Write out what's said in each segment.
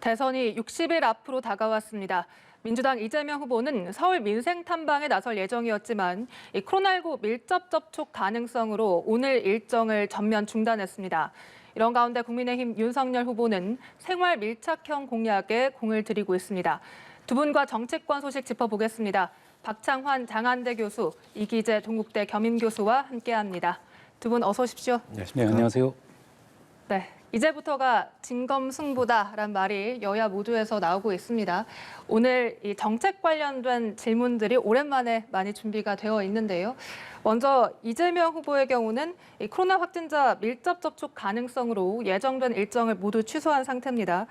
대선이 60일 앞으로 다가왔습니다. 민주당 이재명 후보는 서울 민생 탐방에 나설 예정이었지만 코로나19 밀접 접촉 가능성으로 오늘 일정을 전면 중단했습니다. 이런 가운데 국민의힘 윤석열 후보는 생활 밀착형 공약에 공을 들이고 있습니다. 두 분과 정치권 소식 짚어보겠습니다. 박창환 장한대 교수, 이기재 동국대 겸임교수와 함께합니다. 두 분 어서 오십시오. 네, 안녕하세요. 네, 이제부터가 진검승부다라는 말이 여야 모두에서 나오고 있습니다. 오늘 이 정책 관련된 질문들이 오랜만에 많이 준비가 되어 있는데요. 먼저 이재명 후보의 경우는 이 코로나 확진자 밀접 접촉 가능성으로 예정된 일정을 모두 취소한 상태입니다.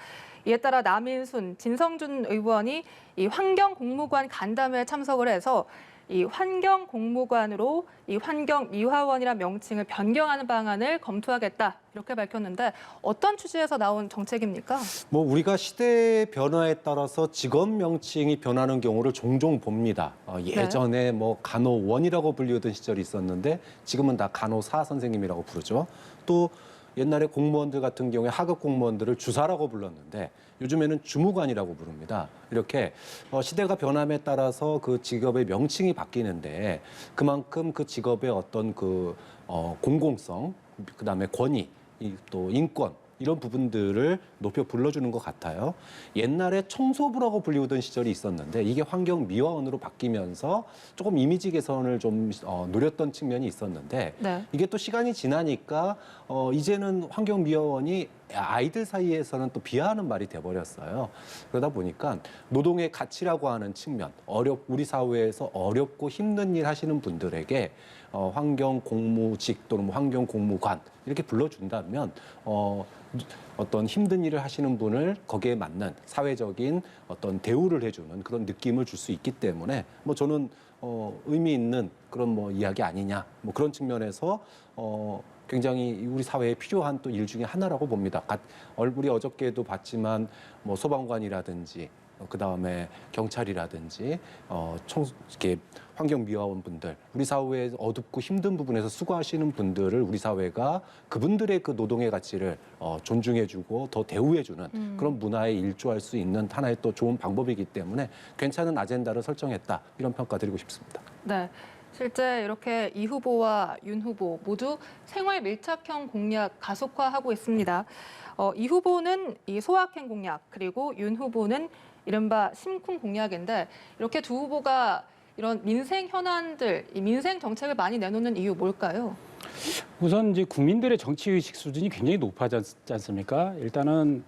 이에 따라 남인순, 진성준 의원이 이 환경공무관 간담회에 참석을 해서 이 환경공무관으로 이 환경미화원이라는 명칭을 변경하는 방안을 검토하겠다 이렇게 밝혔는데 어떤 취지에서 나온 정책입니까? 우리가 시대의 변화에 따라서 직업 명칭이 변하는 경우를 종종 봅니다. 예전에 간호원이라고 불리우던 시절이 있었는데 지금은 다 간호사 선생님이라고 부르죠. 또 옛날에 공무원들 같은 경우에 하급 공무원들을 주사라고 불렀는데 요즘에는 주무관이라고 부릅니다. 이렇게 시대가 변함에 따라서 그 직업의 명칭이 바뀌는데 그만큼 그 직업의 어떤 공공성, 그다음에 권위, 또 인권 이런 부분들을 높여 불러주는 것 같아요. 옛날에 청소부라고 불리우던 시절이 있었는데 이게 환경미화원으로 바뀌면서 조금 이미지 개선을 좀 노렸던 측면이 있었는데 네. 이게 또 시간이 지나니까 이제는 환경미화원이 아이들 사이에서는 또 비하하는 말이 돼버렸어요. 그러다 보니까 노동의 가치라고 하는 측면, 우리 사회에서 어렵고 힘든 일 하시는 분들에게 환경공무직 또는 환경공무관 이렇게 불러준다면 어떤 힘든 일을 하시는 분을 거기에 맞는 사회적인 어떤 대우를 해주는 그런 느낌을 줄 수 있기 때문에 저는 의미 있는 그런 이야기 아니냐 그런 측면에서 굉장히 우리 사회에 필요한 또 일 중에 하나라고 봅니다. 우리 어저께도 봤지만 소방관이라든지 그다음에 경찰이라든지 이렇게 환경미화원분들 우리 사회에 어둡고 힘든 부분에서 수고하시는 분들을 우리 사회가 그분들의 그 노동의 가치를 존중해주고 더 대우해주는 그런 문화에 일조할 수 있는 하나의 또 좋은 방법이기 때문에 괜찮은 아젠다를 설정했다 이런 평가 드리고 싶습니다. 네. 실제 이렇게 이 후보와 윤 후보 모두 생활 밀착형 공약 가속화하고 있습니다. 이 후보는 이 소확행 공약 그리고 윤 후보는 이른바 심쿵 공약인데 이렇게 두 후보가 이런 민생 현안들, 이 민생 정책을 많이 내놓는 이유 뭘까요? 우선 이제 국민들의 정치 의식 수준이 굉장히 높아졌지 않습니까? 일단은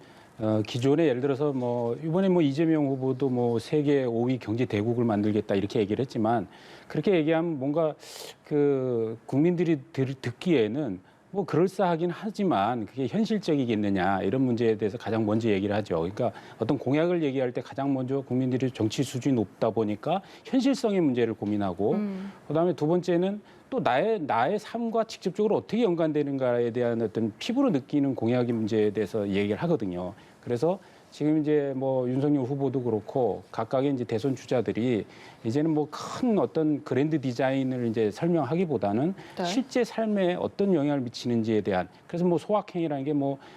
기존에 예를 들어서 이번에 이재명 후보도 세계 5위 경제 대국을 만들겠다 이렇게 얘기를 했지만 그렇게 얘기하면 뭔가 국민들이 듣기에는 그럴싸하긴 하지만 그게 현실적이겠느냐 이런 문제에 대해서 가장 먼저 얘기를 하죠. 그러니까 어떤 공약을 얘기할 때 가장 먼저 국민들이 정치 수준이 높다 보니까 현실성의 문제를 고민하고 그다음에 두 번째는 또 나의 삶과 직접적으로 어떻게 연관되는가에 대한 어떤 피부로 느끼는 공약의 문제에 대해서 얘기를 하거든요. 그래서 지금 이제 윤석열 후보도 그렇고 각각의 이제 대선 주자들이 이제는 큰 어떤 그랜드 디자인을 이제 설명하기보다는 네. 실제 삶에 어떤 영향을 미치는지에 대한 그래서 소확행이라는 게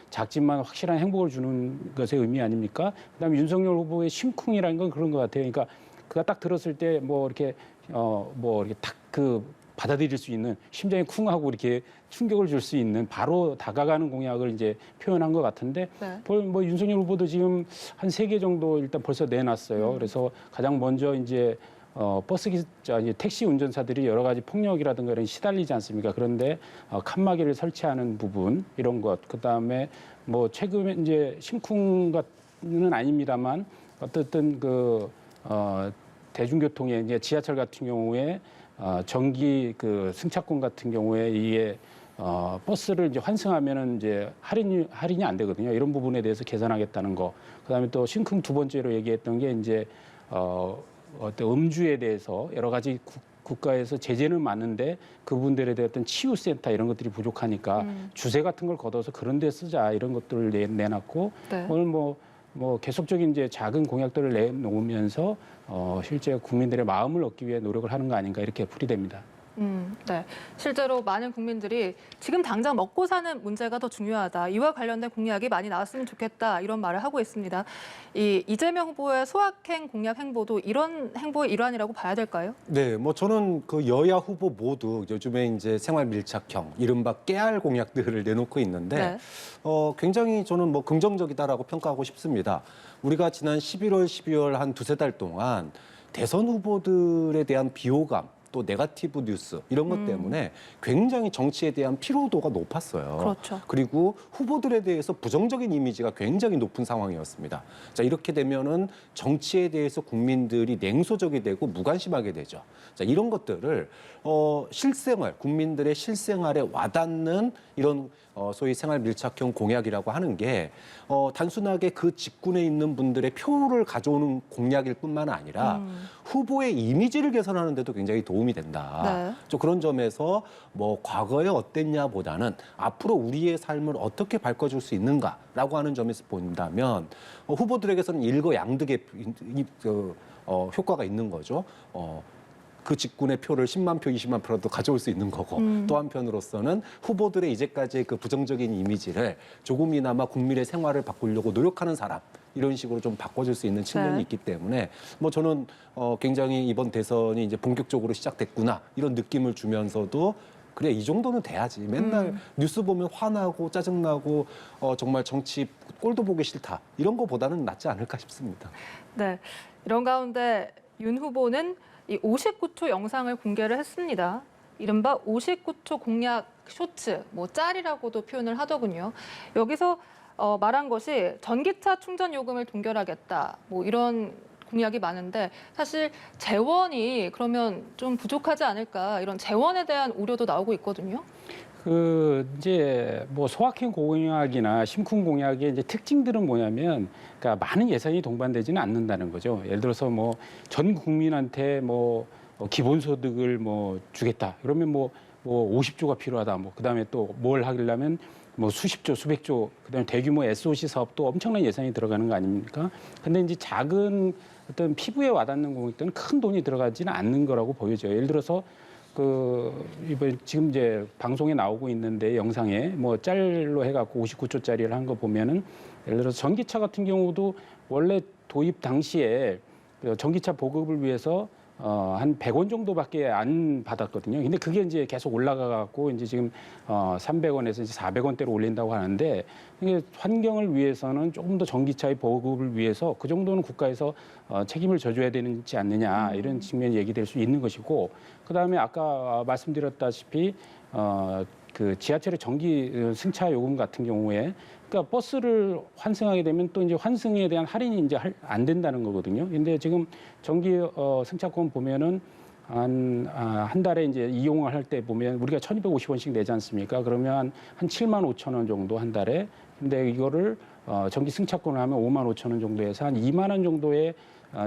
작지만 확실한 행복을 주는 것의 의미 아닙니까? 그다음에 윤석열 후보의 심쿵이라는 건 그런 것 같아요. 그러니까 그가 딱 들었을 때 이렇게 딱 받아들일 수 있는 심장이 쿵하고 이렇게 충격을 줄 수 있는 바로 다가가는 공약을 이제 표현한 것 같은데 네. 윤석열 후보도 지금 한 3개 정도 일단 벌써 내놨어요. 그래서 가장 먼저 이제 택시 운전사들이 여러 가지 폭력이라든가 이런 시달리지 않습니까? 그런데 칸막이를 설치하는 부분 이런 것 그다음에 최근에 이제 심쿵은 아닙니다만 어쨌든 대중교통에 이제 지하철 같은 경우에 전기 승차권 같은 경우에 이게 버스를 이제 환승하면은 이제 할인이 안 되거든요. 이런 부분에 대해서 개선하겠다는 거. 그다음에 또 심쿵 두 번째로 얘기했던 게 이제 어떤 음주에 대해서 여러 가지 국가에서 제재는 많은데 그분들에 대한 어떤 치유센터 이런 것들이 부족하니까 주세 같은 걸 걷어서 그런 데 쓰자 이런 것들을 내놨고 네. 오늘 계속적인 이제 작은 공약들을 내놓으면서 실제 국민들의 마음을 얻기 위해 노력을 하는 거 아닌가 이렇게 풀이됩니다. 네. 실제로 많은 국민들이 지금 당장 먹고 사는 문제가 더 중요하다. 이와 관련된 공약이 많이 나왔으면 좋겠다. 이런 말을 하고 있습니다. 이 이재명 후보의 소확행 공약 행보도 이런 행보의 일환이라고 봐야 될까요? 네, 뭐 저는 그 여야 후보 모두 요즘에 이제 생활 밀착형, 이른바 깨알 공약들을 내놓고 있는데 네. 굉장히 저는 뭐 긍정적이다라고 평가하고 싶습니다. 우리가 지난 11월, 12월 한 두세 달 동안 대선 후보들에 대한 비호감, 또 네거티브 뉴스 이런 것 때문에 굉장히 정치에 대한 피로도가 높았어요. 그렇죠. 그리고 후보들에 대해서 부정적인 이미지가 굉장히 높은 상황이었습니다. 자, 이렇게 되면은 정치에 대해서 국민들이 냉소적이 되고 무관심하게 되죠. 자, 이런 것들을 실생활, 국민들의 실생활에 와닿는 이런 소위 생활 밀착형 공약이라고 하는 게 단순하게 그 직군에 있는 분들의 표를 가져오는 공약일 뿐만 아니라 후보의 이미지를 개선하는 데도 굉장히 도움이 된다. 네. 좀 그런 점에서 뭐 과거에 어땠냐보다는 앞으로 우리의 삶을 어떻게 바꿔줄 수 있는가라고 하는 점에서 본다면 후보들에게서는 일거양득의 효과가 있는 거죠. 그 직군의 표를 10만 표, 20만 표라도 가져올 수 있는 거고 또 한편으로서는 후보들의 이제까지의 그 부정적인 이미지를 조금이나마 국민의 생활을 바꾸려고 노력하는 사람 이런 식으로 좀 바꿔줄 수 있는 측면이 네. 있기 때문에 뭐 저는 굉장히 이번 대선이 이제 본격적으로 시작됐구나 이런 느낌을 주면서도 그래 이 정도는 돼야지 맨날 뉴스 보면 화나고 짜증나고 정말 정치 꼴도 보기 싫다 이런 거보다는 낫지 않을까 싶습니다. 네. 이런 가운데 윤 후보는 이 59초 영상을 공개를 했습니다. 이른바 59초 공약 쇼츠, 뭐 짤이라고도 표현을 하더군요. 여기서 말한 것이 전기차 충전 요금을 동결하겠다, 뭐 이런 공약이 많은데 사실 재원이 그러면 좀 부족하지 않을까 이런 재원에 대한 우려도 나오고 있거든요. 그 이제 뭐 소확행 공약이나 심쿵 공약의 이제 특징들은 뭐냐면, 그러니까 많은 예산이 동반되지는 않는다는 거죠. 예를 들어서 뭐 전 국민한테 뭐 기본소득을 뭐 주겠다. 그러면 뭐 50조가 필요하다. 뭐 그다음에 또 뭘 하려면 뭐 수십조, 수백조, 그다음에 대규모 SOC 사업도 엄청난 예산이 들어가는 거 아닙니까? 근데 이제 작은 어떤 피부에 와닿는 공약들은 큰 돈이 들어가지는 않는 거라고 보여져요. 예를 들어서 이번 지금 이제 방송에 나오고 있는데 영상에 뭐 짤로 해갖고 59초짜리를 한 거 보면은 예를 들어서 전기차 같은 경우도 원래 도입 당시에 그 전기차 보급을 위해서 한 100원 정도밖에 안 받았거든요. 근데 그게 이제 계속 올라가 갖고 이제 지금 300원에서 이제 400원대로 올린다고 하는데 이게 환경을 위해서는 조금 더 전기차의 보급을 위해서 그 정도는 국가에서 책임을 져줘야 되지 않느냐 이런 측면이 얘기될 수 있는 것이고 그다음에 아까 말씀드렸다시피 그 지하철의 전기 승차 요금 같은 경우에 그러니까 버스를 환승하게 되면 또 이제 환승에 대한 할인이 이제 안 된다는 거거든요. 근데 지금 전기 승차권 보면은 한 달에 이제 이용을 할 때 보면 우리가 1,250원씩 내지 않습니까? 그러면 한 7만 5천 원 정도 한 달에. 근데 이거를 전기 승차권을 하면 5만 5천 원 정도에서 한 2만 원 정도의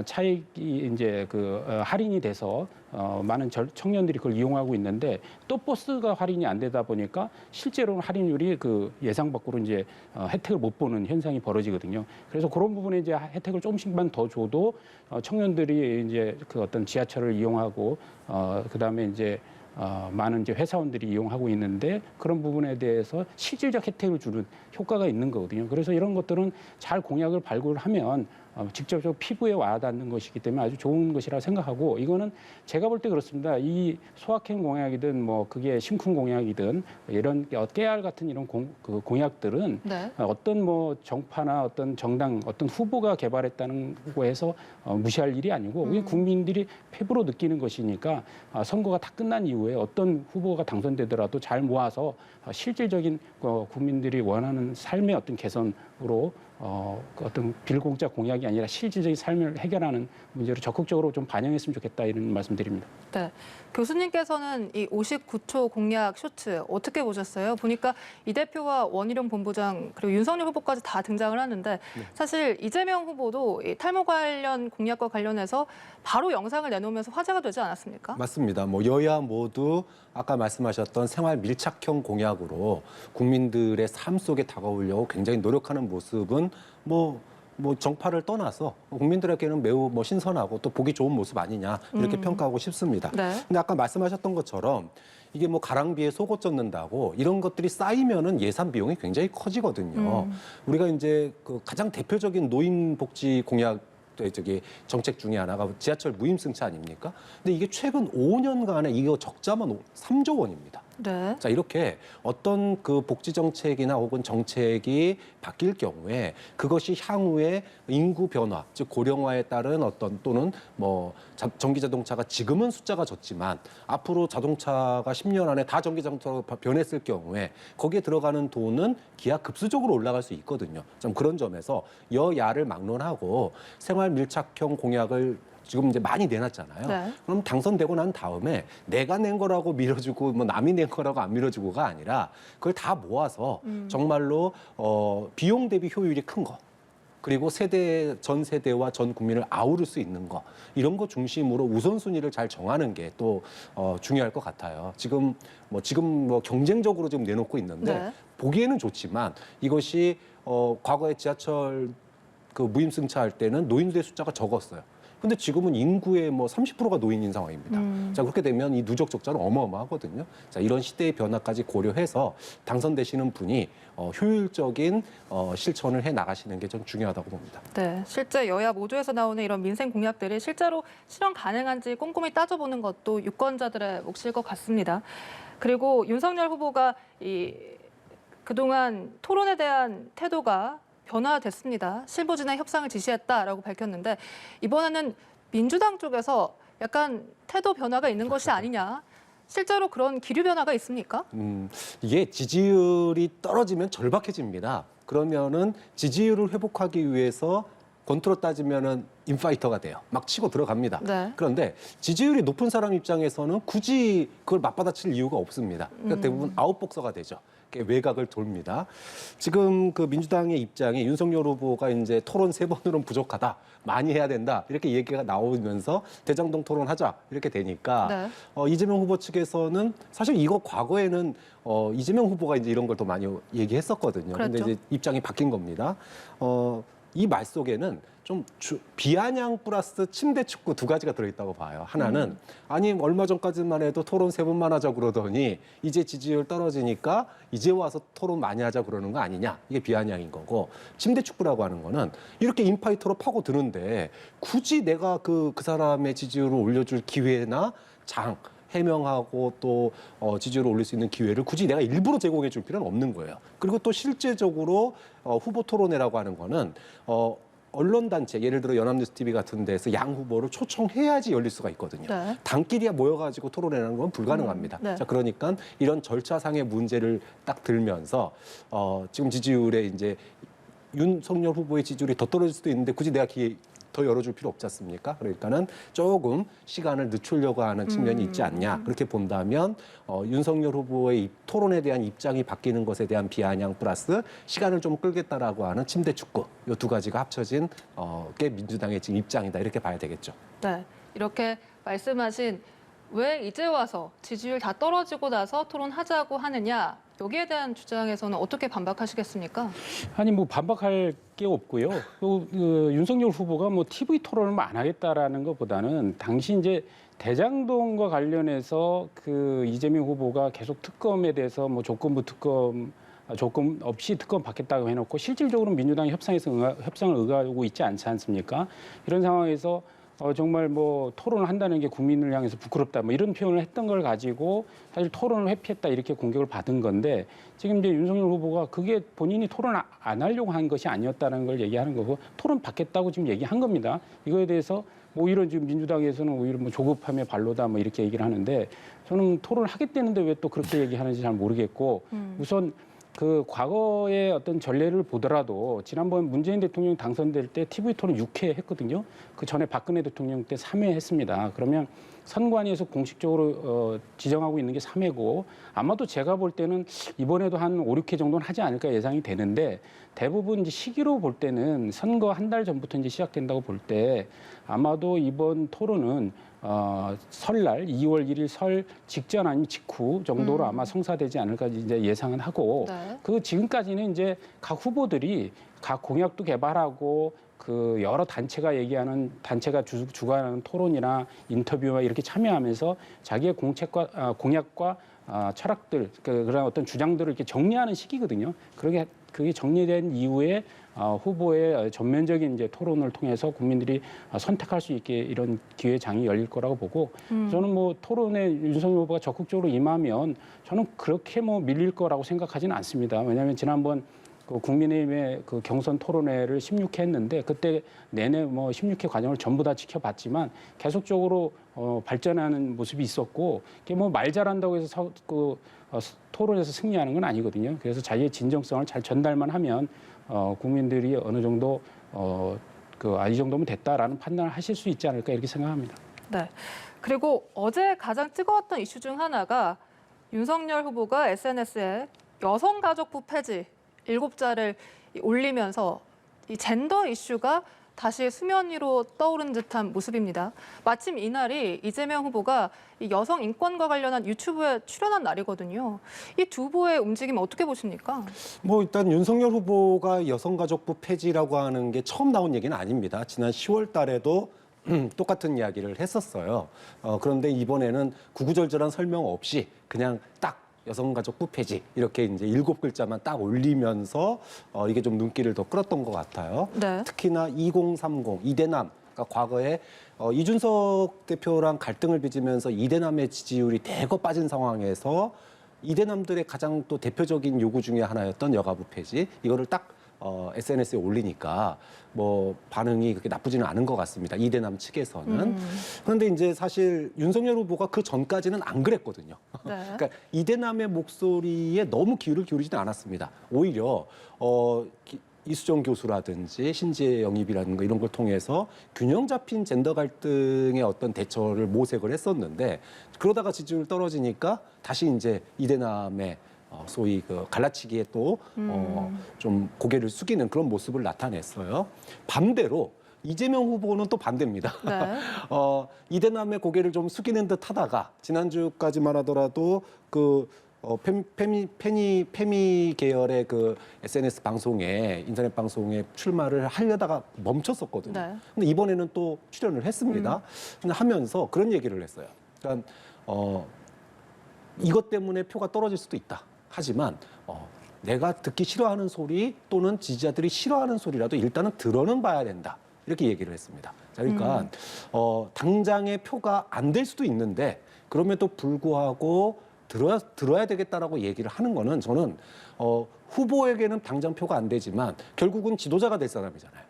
차익이 이제 할인이 돼서 많은 청년들이 그걸 이용하고 있는데 또 버스가 할인이 안 되다 보니까 실제로는 할인율이 그 예상 밖으로 이제 혜택을 못 보는 현상이 벌어지거든요. 그래서 그런 부분에 이제 혜택을 조금씩만 더 줘도 청년들이 이제 그 어떤 지하철을 이용하고 그다음에 이제 많은 이제 회사원들이 이용하고 있는데 그런 부분에 대해서 실질적 혜택을 주는 효과가 있는 거거든요. 그래서 이런 것들은 잘 공약을 발굴하면 직접적으로 피부에 와닿는 것이기 때문에 아주 좋은 것이라 생각하고 이거는 제가 볼 때 그렇습니다. 이 소확행 공약이든 뭐 그게 심쿵 공약이든 이런 깨알 같은 이런 공약들은 네. 어떤 뭐 정파나 어떤 정당 어떤 후보가 개발했다는 거에서 무시할 일이 아니고 우리 국민들이 패부로 느끼는 것이니까 선거가 다 끝난 이후에 어떤 후보가 당선되더라도 잘 모아서 실질적인 국민들이 원하는 삶의 어떤 개선으로 그 어떤 빌공짜 공약이 아니라 실질적인 삶을 해결하는 문제로 적극적으로 좀 반영했으면 좋겠다 이런 말씀드립니다. 네. 교수님께서는 이 59초 공약 쇼츠 어떻게 보셨어요? 보니까 이 대표와 원희룡 본부장 그리고 윤석열 후보까지 다 등장을 하는데 사실 이재명 후보도 이 탈모 관련 공약과 관련해서 바로 영상을 내놓으면서 화제가 되지 않았습니까? 맞습니다. 뭐 여야 모두 아까 말씀하셨던 생활 밀착형 공약으로 국민들의 삶 속에 다가오려고 굉장히 노력하는 모습은 뭐 뭐 정파를 떠나서 국민들에게는 매우 뭐 신선하고 또 보기 좋은 모습 아니냐 이렇게 평가하고 싶습니다. 네. 근데 아까 말씀하셨던 것처럼 이게 뭐 가랑비에 속옷 젖는다고 이런 것들이 쌓이면은 예산 비용이 굉장히 커지거든요. 우리가 이제 그 가장 대표적인 노인복지 공약 저기 정책 중에 하나가 지하철 무임승차 아닙니까? 근데 이게 최근 5년간에 이거 적자만 3조 원입니다. 네. 자, 이렇게 어떤 그 복지 정책이나 혹은 정책이 바뀔 경우에 그것이 향후에 인구 변화, 즉 고령화에 따른 어떤 또는 뭐 전기 자동차가 지금은 숫자가 적지만 앞으로 자동차가 10년 안에 다 전기 자동차로 변했을 경우에 거기에 들어가는 돈은 기하급수적으로 올라갈 수 있거든요. 좀 그런 점에서 여야를 막론하고 생활 밀착형 공약을 지금 이제 많이 내놨잖아요. 네. 그럼 당선되고 난 다음에 내가 낸 거라고 밀어주고 뭐 남이 낸 거라고 안 밀어주고가 아니라 그걸 다 모아서 정말로 비용 대비 효율이 큰 거. 그리고 전 세대와 전 국민을 아우를 수 있는 거 이런 거 중심으로 우선순위를 잘 정하는 게 또 중요할 것 같아요. 지금 뭐 경쟁적으로 지금 내놓고 있는데 네. 보기에는 좋지만 이것이 과거에 지하철 그 무임승차 할 때는 노인들의 숫자가 적었어요. 근데 지금은 인구의 뭐 30%가 노인인 상황입니다. 자, 그렇게 되면 이 누적 적자는 어마어마하거든요. 자, 이런 시대의 변화까지 고려해서 당선되시는 분이 효율적인 실천을 해 나가시는 게 좀 중요하다고 봅니다. 네, 실제 여야 모두에서 나오는 이런 민생 공약들이 실제로 실현 가능한지 꼼꼼히 따져보는 것도 유권자들의 몫일 것 같습니다. 그리고 윤석열 후보가 그동안 토론에 대한 태도가 변화됐습니다. 실무진의 협상을 지시했다라고 밝혔는데 이번에는 민주당 쪽에서 약간 태도 변화가 있는 것이 아니냐. 실제로 그런 기류 변화가 있습니까? 이게 지지율이 떨어지면 절박해집니다. 그러면은 지지율을 회복하기 위해서 권투로 따지면은 인파이터가 돼요. 막 치고 들어갑니다. 네. 그런데 지지율이 높은 사람 입장에서는 굳이 그걸 맞받아칠 이유가 없습니다. 그러니까 대부분 아웃복서가 되죠. 외곽을 돌립니다. 지금 그 민주당의 입장이 윤석열 후보가 이제 토론 3번으로는 부족하다. 많이 해야 된다. 이렇게 얘기가 나오면서 대장동 토론하자. 이렇게 되니까 네. 이재명 후보 측에서는 사실 이거 과거에는 이재명 후보가 이제 이런 걸 더 많이 얘기했었거든요. 그런데 그랬죠. 이제 입장이 바뀐 겁니다. 이 말 속에는 좀 비아냥 플러스 침대 축구 2가지가 들어있다고 봐요. 하나는 아니 얼마 전까지만 해도 토론 3번만 하자 그러더니 이제 지지율 떨어지니까 이제 와서 토론 많이 하자 그러는 거 아니냐. 이게 비아냥인 거고 침대 축구라고 하는 거는 이렇게 인파이터로 파고드는데 굳이 내가 그 사람의 지지율을 올려줄 기회나 해명하고 또 지지율을 올릴 수 있는 기회를 굳이 내가 일부러 제공해 줄 필요는 없는 거예요. 그리고 또 실제적으로 후보 토론회라고 하는 거는 언론단체, 예를 들어 연합뉴스 TV 같은 데서 양 후보를 초청해야지 열릴 수가 있거든요. 네. 당끼리 모여가지고 토론회라는 건 불가능합니다. 네. 자, 그러니까 이런 절차상의 문제를 딱 들면서 지금 지지율에 이제 윤석열 후보의 지지율이 더 떨어질 수도 있는데 굳이 내가 더 열어줄 필요 없지 않습니까? 그러니까는 조금 시간을 늦추려고 하는 측면이 있지 않냐. 그렇게 본다면 윤석열 후보의 토론에 대한 입장이 바뀌는 것에 대한 비아냥 플러스 시간을 좀 끌겠다라고 하는 침대 축구 이 2가지가 합쳐진 게 민주당의 지금 입장이다. 이렇게 봐야 되겠죠. 네, 이렇게 말씀하신 왜 이제 와서 지지율 다 떨어지고 나서 토론하자고 하느냐. 여기에 대한 주장에서는 어떻게 반박하시겠습니까? 아니 뭐 반박할 게 없고요. 또 윤석열 후보가 뭐 TV 토론을 안 하겠다라는 것보다는 당시 이제 대장동과 관련해서 그 이재명 후보가 계속 특검에 대해서 뭐 조건부 특검 조건 없이 특검 받겠다고 해놓고 실질적으로 민주당이 협상을 응하고 있지 않지 않습니까? 이런 상황에서 정말 뭐 토론을 한다는 게 국민을 향해서 부끄럽다 뭐 이런 표현을 했던 걸 가지고 사실 토론을 회피했다 이렇게 공격을 받은 건데 지금 이제 윤석열 후보가 그게 본인이 토론 안 하려고 한 것이 아니었다는 걸 얘기하는 거고 토론 받겠다고 지금 얘기한 겁니다. 이거에 대해서 뭐 이런 지금 민주당에서는 오히려 뭐 조급함의 발로다 뭐 이렇게 얘기를 하는데 저는 토론을 하겠다는데 왜 또 그렇게 얘기하는지 잘 모르겠고 우선 그 과거의 어떤 전례를 보더라도 지난번 문재인 대통령 당선될 때 TV 토론 6회 했거든요. 그 전에 박근혜 대통령 때 3회 했습니다. 그러면 선관위에서 공식적으로 지정하고 있는 게 3회고 아마도 제가 볼 때는 이번에도 한 5, 6회 정도는 하지 않을까 예상이 되는데 대부분 이제 시기로 볼 때는 선거 한 달 전부터 이제 시작된다고 볼 때 아마도 이번 토론은 설날 2월 1일 설 직전 아니면 직후 정도로 아마 성사되지 않을까 이제 예상은 하고 네. 그 지금까지는 이제 각 후보들이 각 공약도 개발하고 그 여러 단체가 얘기하는 단체가 주관하는 토론이나 인터뷰와 이렇게 참여하면서 자기의 공약과 철학들 그런 어떤 주장들을 이렇게 정리하는 시기거든요. 그게 정리된 이후에 후보의 전면적인 이제 토론을 통해서 국민들이 선택할 수 있게 이런 기회장이 열릴 거라고 보고 저는 뭐 토론에 윤석열 후보가 적극적으로 임하면 저는 그렇게 뭐 밀릴 거라고 생각하지는 않습니다. 왜냐하면 지난번 그 국민의힘의 그 경선 토론회를 16회 했는데 그때 내내 뭐 16회 과정을 전부 다 지켜봤지만 계속적으로 발전하는 모습이 있었고 그게 뭐 말 잘한다고 해서 토론에서 승리하는 건 아니거든요. 그래서 자기의 진정성을 잘 전달만 하면 국민들이 어느 정도 이 정도면 됐다라는 판단을 하실 수 있지 않을까 이렇게 생각합니다. 네. 그리고 어제 가장 뜨거웠던 이슈 중 하나가 윤석열 후보가 SNS에 여성가족부 폐지 7자를 올리면서 이 젠더 이슈가 다시 수면 위로 떠오른 듯한 모습입니다. 마침 이날이 이재명 후보가 이 여성 인권과 관련한 유튜브에 출연한 날이거든요. 이 두 후보의 움직임 어떻게 보십니까? 뭐 일단 윤석열 후보가 여성가족부 폐지라고 하는 게 처음 나온 얘기는 아닙니다. 지난 10월 달에도 똑같은 이야기를 했었어요. 그런데 이번에는 구구절절한 설명 없이 그냥 딱 여성가족부 폐지 이렇게 이제 7글자만 딱 올리면서 이게 좀 눈길을 더 끌었던 것 같아요. 네. 특히나 2030 이대남 그러니까 과거에 이준석 대표랑 갈등을 빚으면서 이대남의 지지율이 대거 빠진 상황에서 이대남들의 가장 또 대표적인 요구 중에 하나였던 여가부 폐지 이거를 딱 SNS에 올리니까 뭐 반응이 그렇게 나쁘지는 않은 것 같습니다. 이대남 측에서는. 그런데 이제 사실 윤석열 후보가 그 전까지는 안 그랬거든요. 네. 그러니까 이대남의 목소리에 너무 귀를 기울이지는 않았습니다. 오히려 이수정 교수라든지 신지혜 영입이라든가 이런 걸 통해서 균형 잡힌 젠더 갈등의 어떤 대처를 모색을 했었는데 그러다가 지지율 떨어지니까 다시 이제 이대남의 소위 그 갈라치기에 또 좀 고개를 숙이는 그런 모습을 나타냈어요. 반대로 이재명 후보는 또 반대입니다. 네. 이대남의 고개를 좀 숙이는 듯 하다가 지난주까지만 하더라도 페미 계열의 그 SNS 방송에 인터넷 방송에 출마를 하려다가 멈췄었거든요. 네. 근데 이번에는 또 출연을 했습니다. 근데 하면서 그런 얘기를 했어요. 그러니까 이것 때문에 표가 떨어질 수도 있다. 하지만 내가 듣기 싫어하는 소리 또는 지지자들이 싫어하는 소리라도 일단은 들어는 봐야 된다. 이렇게 얘기를 했습니다. 자, 그러니까 당장의 표가 안 될 수도 있는데 그럼에도 불구하고 들어야 되겠다라고 얘기를 하는 거는 저는 후보에게는 당장 표가 안 되지만 결국은 지도자가 될 사람이잖아요.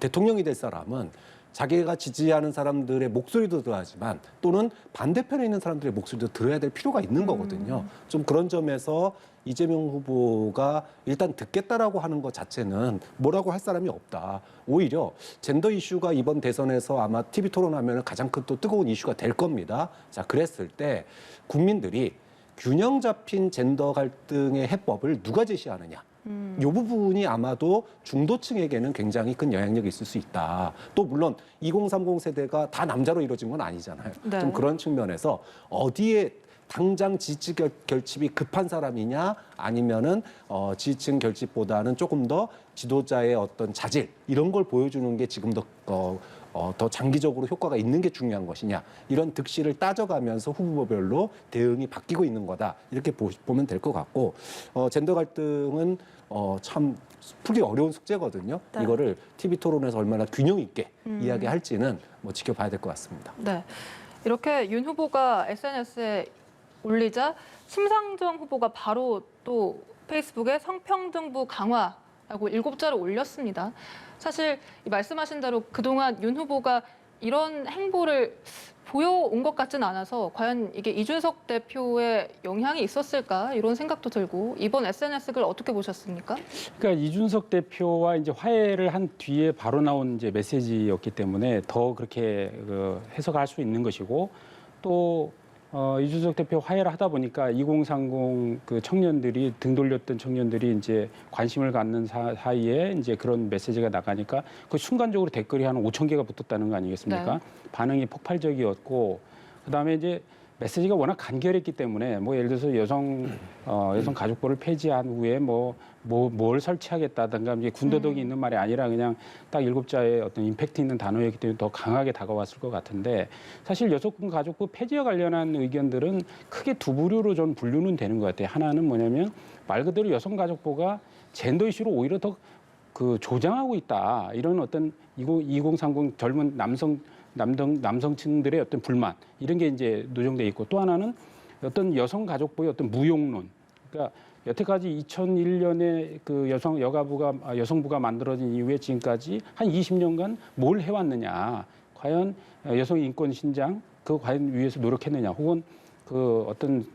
대통령이 될 사람은 자기가 지지하는 사람들의 목소리도 들어야지만 또는 반대편에 있는 사람들의 목소리도 들어야 될 필요가 있는 거거든요. 좀 그런 점에서 이재명 후보가 일단 듣겠다라고 하는 것 자체는 뭐라고 할 사람이 없다. 오히려 젠더 이슈가 이번 대선에서 아마 TV 토론하면 가장 큰 또 뜨거운 이슈가 될 겁니다. 자, 그랬을 때 국민들이 균형 잡힌 젠더 갈등의 해법을 누가 제시하느냐. 이 부분이 아마도 중도층에게는 굉장히 큰 영향력이 있을 수 있다. 또 물론 2030 세대가 다 남자로 이루어진 건 아니잖아요. 네. 좀 그런 측면에서 어디에 당장 지지 결집이 급한 사람이냐 아니면은 지지층 결집보다는 조금 더 지도자의 어떤 자질 이런 걸 보여주는 게 지금 더 장기적으로 효과가 있는 게 중요한 것이냐 이런 득실을 따져가면서 후보별로 대응이 바뀌고 있는 거다 이렇게 보면 될 것 같고 젠더 갈등은 참 풀기 어려운 숙제거든요. 네. 이거를 TV 토론에서 얼마나 균형 있게 이야기할지는 뭐 지켜봐야 될 것 같습니다. 네. 이렇게 윤 후보가 SNS에 올리자 심상정 후보가 바로 또 페이스북에 성평등부 강화라고 7자를 올렸습니다. 사실 말씀하신 대로 그동안 윤 후보가 이런 행보를 보여온 것 같지는 않아서 과연 이게 이준석 대표의 영향이 있었을까 이런 생각도 들고 이번 SNS 글 어떻게 보셨습니까? 그러니까 이준석 대표와 이제 화해를 한 뒤에 바로 나온 이제 메시지였기 때문에 더 그렇게 해석할 수 있는 것이고 또 이준석 대표 화해를 하다 보니까 2030 그 청년들이 등 돌렸던 청년들이 이제 관심을 갖는 사이에 이제 그런 메시지가 나가니까 그 순간적으로 댓글이 한 5천 개가 붙었다는 거 아니겠습니까? 네. 반응이 폭발적이었고 그다음에 이제 메시지가 워낙 간결했기 때문에 뭐 예를 들어서 여성 가족부를 폐지한 후에 뭘 설치하겠다든가 이제 군더더기 있는 말이 아니라 그냥 딱 7자의 어떤 임팩트 있는 단어였기 때문에 더 강하게 다가왔을 것 같은데 사실 여성 가족부 폐지와 관련한 의견들은 크게 두 부류로 좀 분류는 되는 것 같아요. 하나는 뭐냐면 말 그대로 여성 가족부가 젠더 이슈로 오히려 더 그 조장하고 있다. 이런 어떤 2030 젊은 남성층들의 어떤 불만 이런 게 이제 노정돼 있고 또 하나는 어떤 여성 가족부의 어떤 무용론. 그러니까 여태까지 2001년에 그 여성부가 만들어진 이후에 지금까지 한 20년간 뭘 해왔느냐. 과연 여성 인권 신장 그 과연 위해서 노력했느냐. 혹은 그 어떤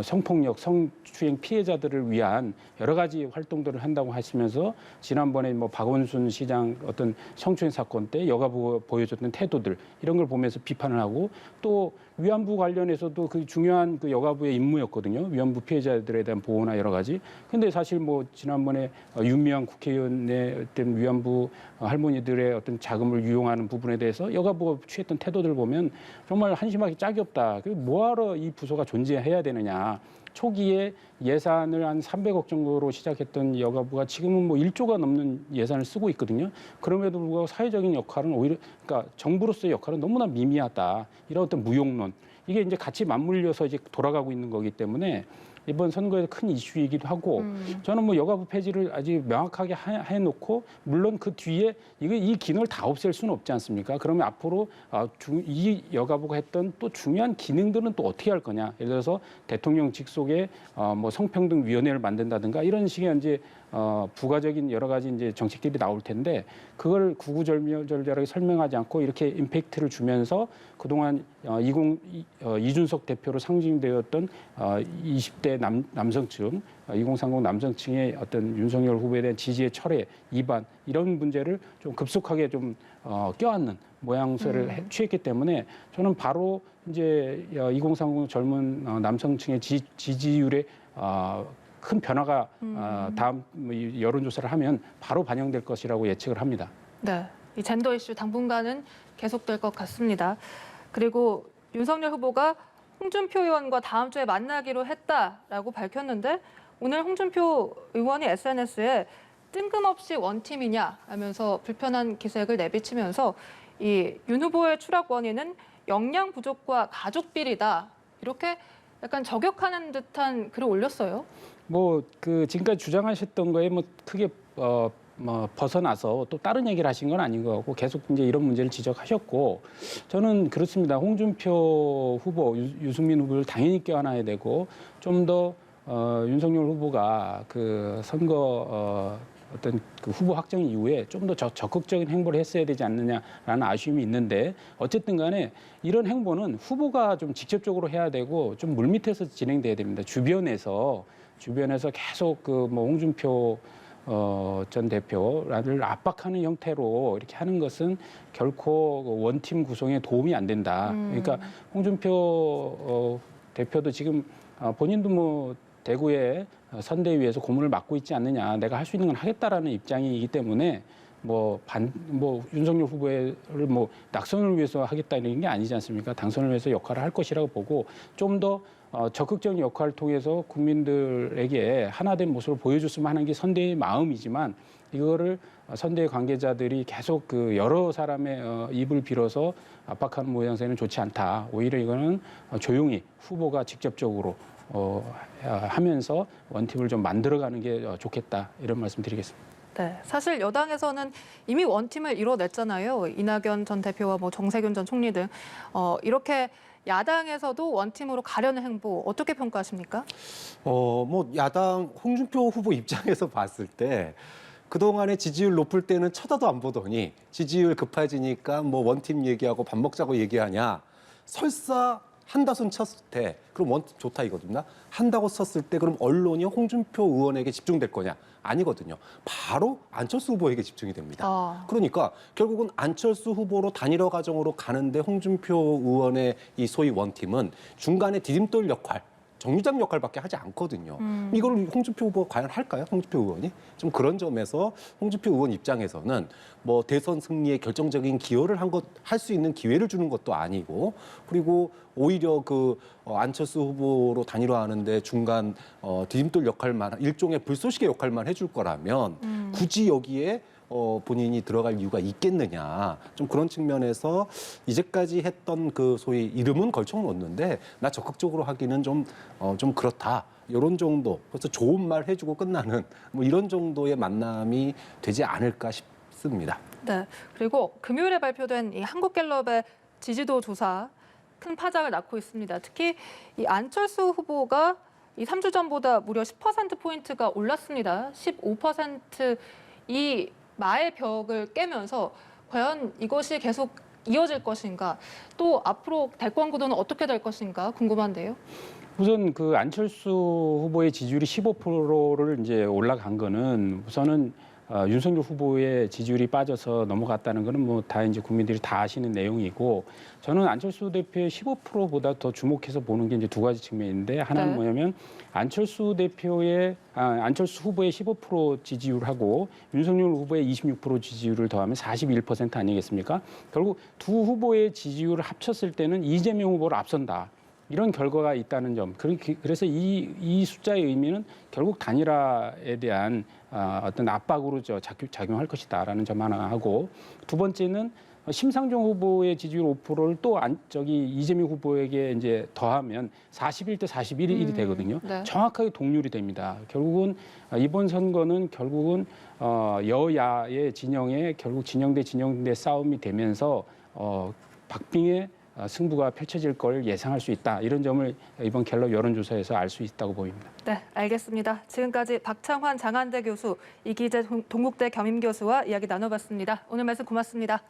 성폭력, 성추행 피해자들을 위한 여러 가지 활동들을 한다고 하시면서 지난번에 뭐 박원순 시장 어떤 성추행 사건 때 여가부가 보여줬던 태도들 이런 걸 보면서 비판을 하고 또 위안부 관련해서도 그 중요한 그 여가부의 임무였거든요. 위안부 피해자들에 대한 보호나 여러 가지. 근데 사실 뭐 지난번에 윤미향 국회의원의 어떤 위안부 할머니들의 어떤 자금을 유용하는 부분에 대해서 여가부가 취했던 태도들 보면 정말 한심하게 짝이 없다. 뭐하러 이 부서가 존재해야 되느냐. 초기에 예산을 한 300억 정도로 시작했던 여가부가 지금은 뭐 1조가 넘는 예산을 쓰고 있거든요. 그럼에도 불구하고 사회적인 역할은 오히려 그러니까 정부로서의 역할은 너무나 미미하다. 이런 어떤 무용론. 이게 이제 같이 맞물려서 이제 돌아가고 있는 거기 때문에 이번 선거에서 큰 이슈이기도 하고 저는 뭐 여가부 폐지를 아직 명확하게 해놓고 물론 그 뒤에 이 기능을 다 없앨 수는 없지 않습니까? 그러면 앞으로 이 여가부가 했던 또 중요한 기능들은 또 어떻게 할 거냐? 예를 들어서 대통령 직속에 뭐 성평등위원회를 만든다든가 이런 식의 이제 부가적인 여러 가지 이제 정책들이 나올 텐데 그걸 구구절절하게 설명하지 않고 이렇게 임팩트를 주면서 그동안 이준석 대표로 상징되었던 20대 남성층, 2030 남성층의 어떤 윤석열 후보에 대한 지지의 철회, 이반 이런 문제를 좀 급속하게 좀 껴안는 모양새를 취했기 때문에 저는 바로 이제 2030 젊은 남성층의 지지율에 큰 변화가 다음 여론조사를 하면 바로 반영될 것이라고 예측을 합니다. 네, 이 젠더 이슈 당분간은 계속될 것 같습니다. 그리고 윤석열 후보가 홍준표 의원과 다음 주에 만나기로 했다라고 밝혔는데 오늘 홍준표 의원이 SNS에 뜬금없이 원팀이냐 하면서 불편한 기색을 내비치면서 이 윤 후보의 추락 원인은 역량 부족과 가족 비리다 이렇게 약간 저격하는 듯한 글을 올렸어요. 뭐 그 지금까지 주장하셨던 거에 뭐 크게 벗어나서 또 다른 얘기를 하신 건 아닌 것 같고 계속 이제 이런 문제를 지적하셨고 저는 그렇습니다. 홍준표 후보, 유승민 후보를 당연히 껴안아야 되고 좀 더 윤석열 후보가 그 선거 어떤 그 후보 확정 이후에 좀 더 적극적인 행보를 했어야 되지 않느냐라는 아쉬움이 있는데 어쨌든 간에 이런 행보는 후보가 좀 직접적으로 해야 되고 좀 물밑에서 진행돼야 됩니다. 주변에서 계속 그 뭐 홍준표 전 대표를 압박하는 형태로 이렇게 하는 것은 결코 원팀 구성에 도움이 안 된다. 그러니까 홍준표 대표도 지금 본인도 뭐 대구의 선대위에서 고문을 맡고 있지 않느냐. 내가 할 수 있는 건 하겠다라는 입장이기 때문에 뭐 윤석열 후보를 뭐 낙선을 위해서 하겠다는 게 아니지 않습니까? 당선을 위해서 역할을 할 것이라고 보고 좀 더 적극적인 역할을 통해서 국민들에게 하나된 모습을 보여줬으면 하는 게 선대의 마음이지만 이거를 선대 관계자들이 계속 그 여러 사람의 입을 빌어서 압박하는 모양새는 좋지 않다. 오히려 이거는 조용히 후보가 직접적으로 하면서 원팀을 좀 만들어가는 게 좋겠다. 이런 말씀 드리겠습니다. 네, 사실 여당에서는 이미 원팀을 이뤄냈잖아요. 이낙연 전 대표와 뭐 정세균 전 총리 등 이렇게 야당에서도 원팀으로 가려는 행보 어떻게 평가하십니까? 뭐 야당 홍준표 후보 입장에서 봤을 때 그동안에 지지율 높을 때는 쳐다도 안 보더니 지지율 급해지니까 뭐 원팀 얘기하고 밥 먹자고 얘기하냐. 설사 한다손 쳤을 때 그럼 원팀 좋다 이거든요. 한다고 썼을 때 그럼 언론이 홍준표 의원에게 집중될 거냐? 아니거든요. 바로 안철수 후보에게 집중이 됩니다. 그러니까 결국은 안철수 후보로 단일화 과정으로 가는데 홍준표 의원의 이 소위 원팀은 중간에 디딤돌 역할 정류장 역할밖에 하지 않거든요. 이걸 홍준표 후보가 과연 할까요? 홍준표 의원이? 좀 그런 점에서 홍준표 의원 입장에서는 뭐 대선 승리에 결정적인 기여를 할 수 있는 기회를 주는 것도 아니고, 그리고 오히려 안철수 후보로 단일화하는데 중간 디딤돌 역할만, 일종의 불쏘시개 역할만 해줄 거라면 굳이 여기에 본인이 들어갈 이유가 있겠느냐. 좀 그런 측면에서 이제까지 했던 그 소위 이름은 걸쳐놓는데 나 적극적으로 하기는 좀 그렇다. 이런 정도. 그래서 좋은 말 해주고 끝나는 뭐 이런 정도의 만남이 되지 않을까 싶습니다. 네. 그리고 금요일에 발표된 이 한국갤럽의 지지도 조사 큰 파장을 낳고 있습니다. 특히 이 안철수 후보가 이 3주 전보다 무려 10%포인트가 올랐습니다. 15% 이 마의 벽을 깨면서 과연 이것이 계속 이어질 것인가, 또 앞으로 대권 구도는 어떻게 될 것인가 궁금한데요. 우선 그 안철수 후보의 지지율이 15%를 이제 올라간 거는 우선은 윤석열 후보의 지지율이 빠져서 넘어갔다는 거는 뭐 다 이제 국민들이 다 아시는 내용이고, 저는 안철수 대표의 15%보다 더 주목해서 보는 게 이제 두 가지 측면인데, 하나는 네. 뭐냐면 안철수 후보의 15% 지지율하고 윤석열 후보의 26% 지지율을 더하면 41% 아니겠습니까? 결국 두 후보의 지지율을 합쳤을 때는 이재명 후보를 앞선다. 이런 결과가 있다는 점. 그래서 이 숫자의 의미는 결국 단일화에 대한 어떤 압박으로 작용할 것이다라는 점 하나 하고, 두 번째는 심상정 후보의 지지율 5%를 또 이재명 후보에게 이제 더하면 41대 41이 되거든요. 네. 정확하게 동률이 됩니다. 결국은 이번 선거는 결국은 여야의 진영에 결국 진영 대 싸움이 되면서 박빙의 승부가 펼쳐질 걸 예상할 수 있다. 이런 점을 이번 갤럽 여론조사에서 알 수 있다고 보입니다. 네, 알겠습니다. 지금까지 박창환 장한대 교수, 이기재 동국대 겸임교수와 이야기 나눠봤습니다. 오늘 말씀 고맙습니다.